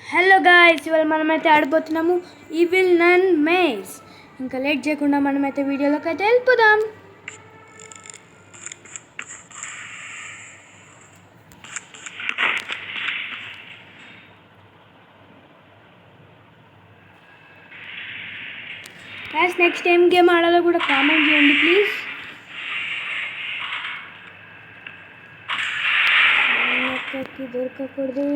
Hello guys, ఇవాళ మనమైతే ఆడబోతున్నాము evil నన్ maze. ఇంకా లేట్ చేయకుండా మనమైతే వీడియోలోకి అయితే వెళ్ళిపోదాం. గాయ్స్, నెక్స్ట్ ఏం గేమ్ ఆడాలో కూడా కామెంట్ చేయండి ప్లీజ్. దొరకకూడదు.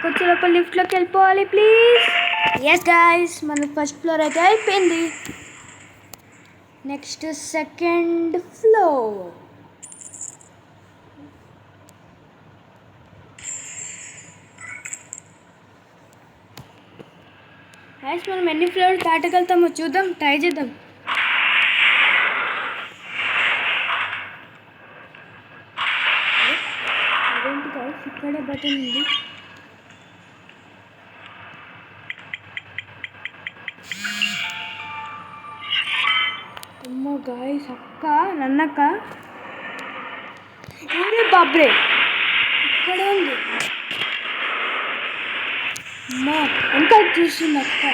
కొంచెం లోపల లిఫ్ట్లోకి వెళ్ళిపోవాలి ప్లీజ్. ఎస్ గాయ్స్, మన ఫస్ట్ ఫ్లోర్ అయితే అయిపోయింది. Next second floor. గాయ్స్, మనం ఎన్ని ఫ్లోర్ దాటగలుగుతామో చూద్దాం, ట్రై చేద్దాం. అదేంటి గాయ్స్, ఇక్కడే బటన్ ఉంది. అమ్మో గాయ్స్, అక్క నన్నక్క అరే బాబ్రే, ఇక్కడే ఉంది. అమ్మా ఎంత చూస్తుంది అక్క.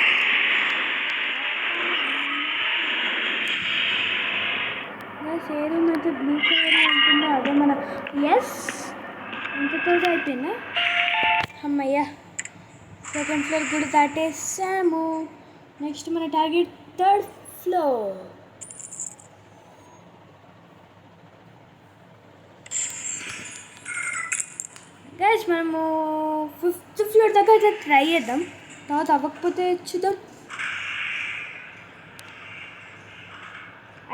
ఏదేమైతే బ్లూ కలర్ ఉంటుందో అదే మన. ఎస్, ఎంతతో అయిపోయిందా? అమ్మయ్యా, సెకండ్ ఫ్లోర్ కూడా దాటేసాము. నెక్స్ట్ మన టార్గెట్ థర్డ్ ఫ్లోర్. గైస్, మనము ఫిఫ్త్ ఫ్లోర్ దగ్గర అయితే ట్రై చేద్దాం, తర్వాత అవ్వకపోతే చూద్దాం.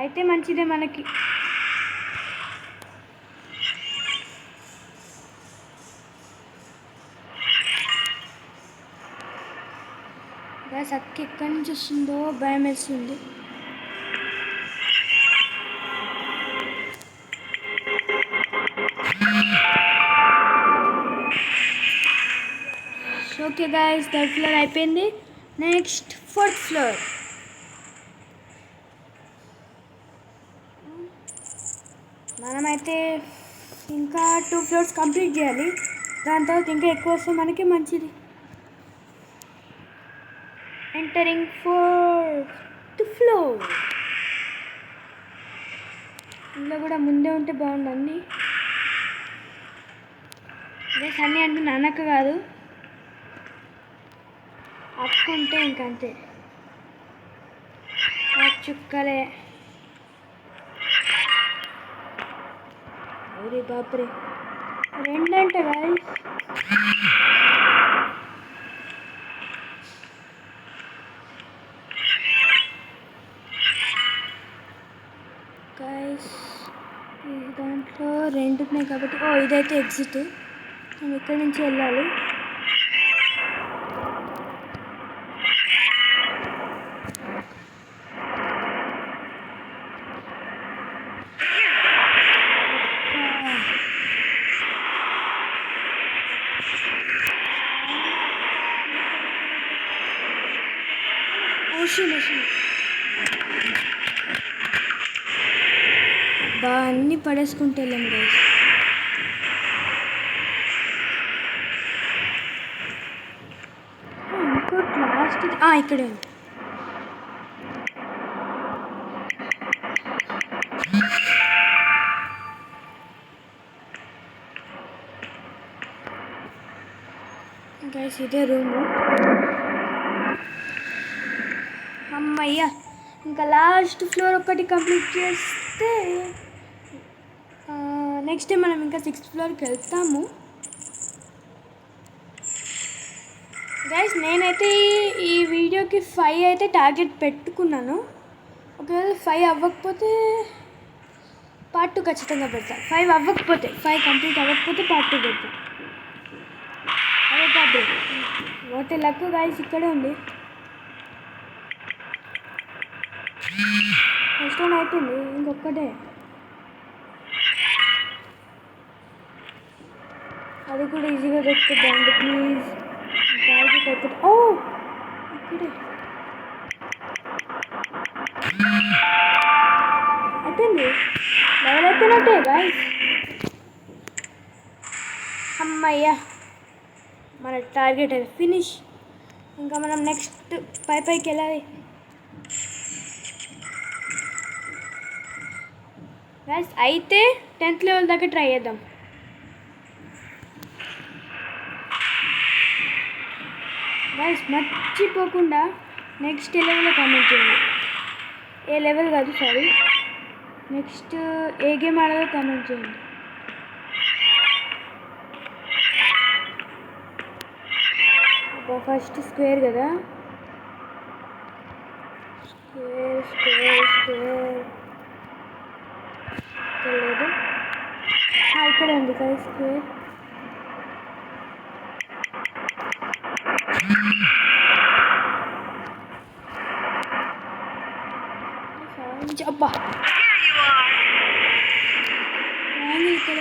అయితే మంచిదే మనకి. గైస్, అక్క ఎక్కడి నుంచి వస్తుందో భయం వేస్తుంది. ఓకే గాయ్స్, థర్డ్ ఫ్లోర్ అయిపోయింది. Next fourth floor. మనమైతే ఇంకా 2 ఫ్లోర్స్ కంప్లీట్ చేయాలి. దాని తర్వాత ఇంకా ఎక్కువ వస్తే మనకి మంచిది. Entering fourth floor. ఇందులో కూడా ముందే ఉంటే బాగుండు అన్నీ. అదే సన్నీ అంటే నాన్నక్క కాదు, అక్క ఉంటే ఇంకంతే. చుక్కలే. అరే బాప్రే, రెండంట గాయ్స్. గాయ్స్, ఈ దాంట్లో రెండు ఉన్నాయి కాబట్టి ఇదైతే ఎగ్జిట్. మనం ఇక్కడి నుంచి వెళ్ళాలి. అన్నీ పడేసుకుంటే వెళ్ళాము గైస్. ఇంకోటి లాస్ట్ ఇక్కడే ఉంది. గైస్, ఇదే రూము. అమ్మయ్యా, ఇంకా లాస్ట్ ఫ్లోర్ ఒకటి కంప్లీట్ చేస్తే నెక్స్ట్ డే మనం ఇంకా 6th ఫ్లోర్కి వెళ్తాము. గైస్, నేనైతే ఈ వీడియోకి 5 అయితే టార్గెట్ పెట్టుకున్నాను. ఒకవేళ 5 అవ్వకపోతే పార్ట్ 2 ఖచ్చితంగా పెడతా. 5 కంప్లీట్ అవ్వకపోతే పార్ట్ 2 పెడతా. అదే బాబు వాట్ లక్ గాయస్ ఇక్కడే ఉంది. ఫస్ట్ వన్ అయిపోయింది, ఇంకొక్కటే. అది కూడా ఈజీగా దొరుకుతుందండి ప్లీజ్. టార్గెట్ అయిపోతుంది. ఓ ఇక్కడే అయిపోయింది. లెవెల్ అయిపోయినట్టే గాయస్. అమ్మయ్యా మన టార్గెట్ అది ఫినిష్. ఇంకా మనం నెక్స్ట్ పైకి వెళ్ళాలి గాయస్. అయితే 10th లెవెల్ దాకా ట్రై చేద్దాం. గాయస్ మర్చిపోకుండా నెక్స్ట్ ఏ లెవెల్లో కామెంట్ చేయండి. ఏ లెవెల్ కాదు సారీ, నెక్స్ట్ ఏ గేమ్ ఆడాలో కామెంట్ చేయండి. ఫస్ట్ స్క్వేర్ కదా, స్క్వేర్ స్క్వేర్ స్క్వేర్ లేదు, ఇక్కడే ఉంది కదా స్క్వేర్. అబ్బా ఇక్కడ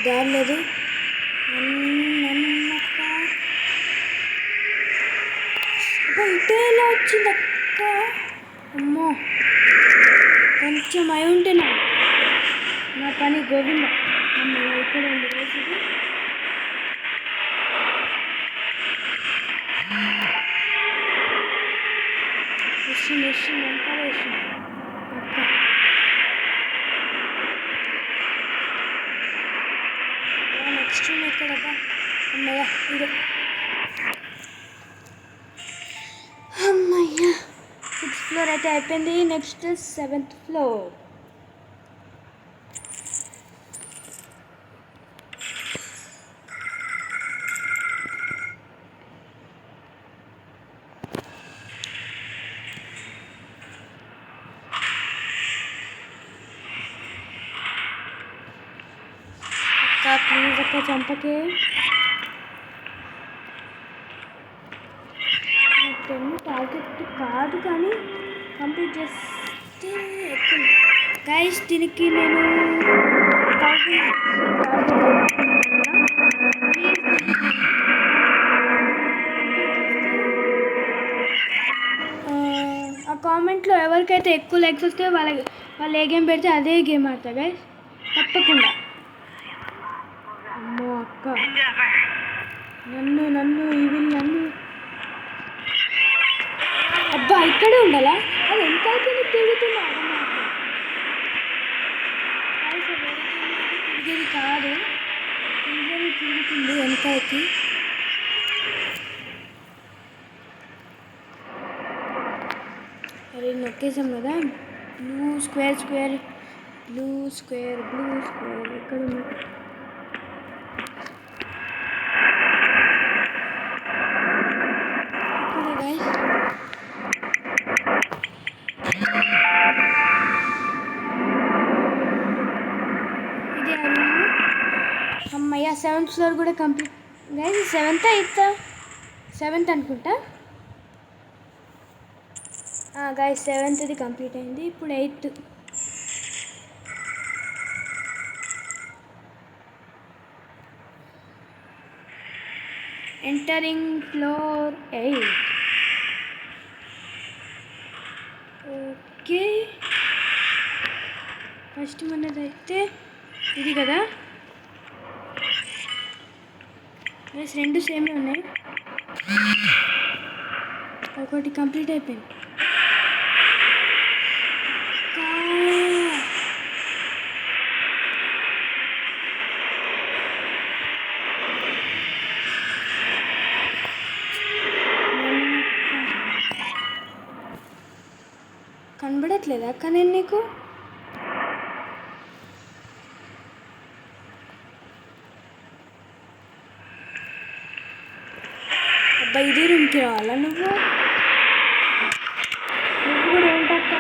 దారి లేదు. ఇటే ఎలా వచ్చింది అక్క? అమ్మో కొంచెం అయి ఉంటే నా పని గోవింద. అమ్మ ఇక్కడ ఉంది వేసింది. వస్తుంది అంతా వేసింది అక్క. నెక్స్ట్ ఎక్కడబ్బా? అమ్మయ్య ఇది. అమ్మయ్య 6th ఫ్లోర్ అయితే అయిపోయింది. Next 7th floor. అక్క ప్లీజ్ అక్క చంపకే. 10 టార్గెట్ కాదు కానీ కంప్లీట్ చేస్తే ఎక్కువ గైస్. దీనికి నేను 1000 ఆ కామెంట్లో ఎవరికైతే ఎక్కువ లైక్స్ వస్తే వాళ్ళు ఏ గేమ్ పెడితే అదే గేమ్ ఆడతా గైస్ తప్పకుండా. అమ్మో అక్క నన్ను నన్ను అబ్బా ఇక్కడే ఉండాలా? అది ఎంత అయిపోయింది తిరుగుతున్నా. తిరిగేది కాదు, తిరుగుతుంది వెనకాకి. అరే నొక్కేసాం కదా. Blue square square blue square ఎక్కడ ఉంది? అమ్మయ్య 7th ఫ్లోర్ కూడా complete guys. 7th 8th 7th అనుకుంటా గైస్. 7th కంప్లీట్ అయింది. ఇప్పుడు 8th. Entering floor 8. Okay first మనదైతే ఇది కదా. రెండు సేమే ఉన్నాయి. ఒకటి కంప్లీట్ అయిపోయింది. కనబడట్లేదా అక్క నేను నీకు? అబ్బా ఇదే రూమ్కి రావాలా నువ్వు కూడా ఏంటక్క?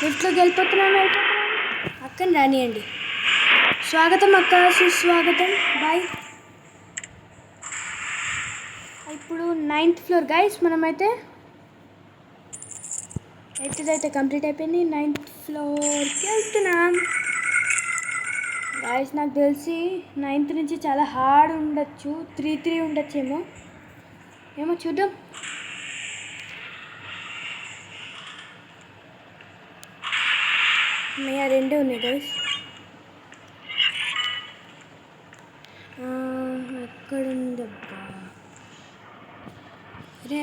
లిఫ్ట్లోకి వెళ్ళిపోతున్నాను. అక్కని రానియండి. స్వాగతం అక్క, సుస్వాగతం. బాయ్. ఇప్పుడు 9th ఫ్లోర్ గైస్. మనమైతే 8th అయితే కంప్లీట్ అయిపోయింది. 9th ఫ్లోర్కి వెళ్తున్నాం గైస్. నాకు తెలిసి 9th నుంచి చాలా హార్డ్ ఉండొచ్చు. 3 ఉండొచ్చేమో, ఏమో చూద్దాం. మేయా 2 ఉన్నాయి గైస్. ఎక్కడుందబ్బా? రే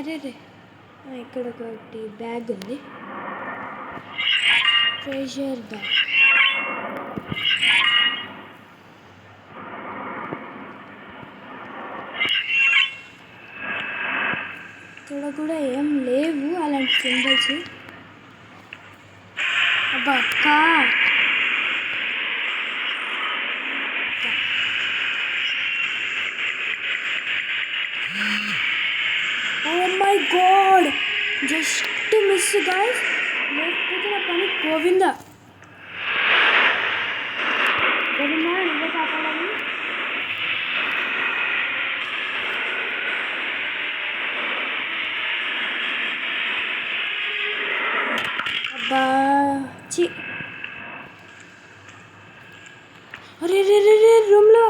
ఇక్కడ ఒకటి బ్యాగ్ ఉంది, ట్రెజర్ బ్యాగ్. ఇక్కడ కూడా ఏం లేవు అలాంటి సింబల్స్. అబ్బా అక్క, oh my god, just miss guys. లేకపోతే నా పని గోవిందా నువ్వే కాపాడాలి. అబ్బా చి, అరే రూమ్లో.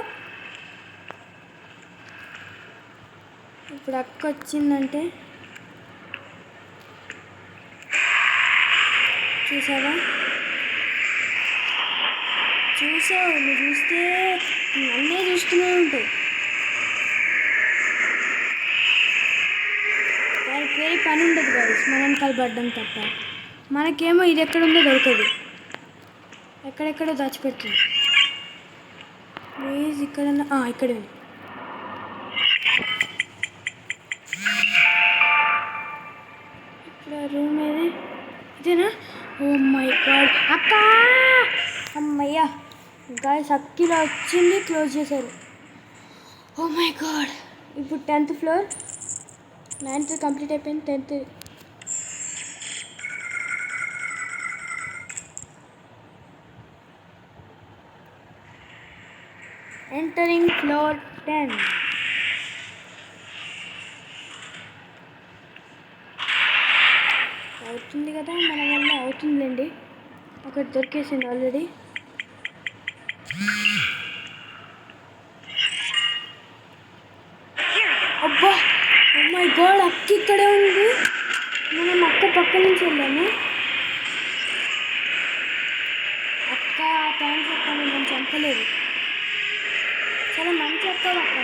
ఇప్పుడు అక్క వచ్చిందంటే చూసావు, నువ్వు చూస్తే నన్నే చూస్తూనే ఉంటావు. దానికి వేరే పని ఉండదు కాదు, మనం కలబడ్డం తప్ప. మనకేమో ఇది ఎక్కడుందో దొరకదు, ఎక్కడెక్కడో దాచిపెడుతుంది. ప్లీజ్ ఇక్కడన్నా, ఇక్కడే ఉంది. ఇప్పుడు రూమ్ ఏది? ఇదేనా? ఓ మై గాడ్ అక్క, అమ్మయ్యా గాయ్స్, అక్కిలా వచ్చింది, క్లోజ్ చేశారు. Oh my god. ఇప్పుడు 10th ఫ్లోర్. 9th కంప్లీట్ అయిపోయింది. 10th entering floor 10. అవుతుంది కదా, మన వల్ల అవుతుందిలేండి. ఒకటి దొరికేసింది ఆల్రెడీ. అబ్బా ఓ మై గాడ్, అక్క ఇక్కడే ఉంది. మనం అక్క పక్క నుంచి వెళ్ళాము. అక్క థ్యాంక్స్ అక్క, నేను చంపలేదు. చాలా మంచి అక్క అక్క.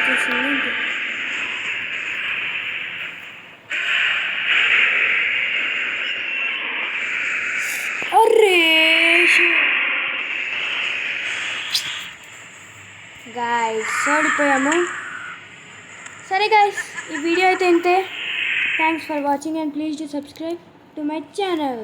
చూసింది గాయ్స్, ఓడిపోయాము. సరే గాయ్స్, ఈ వీడియో అయితే ఇంతే. Thanks for watching and please do subscribe to my channel.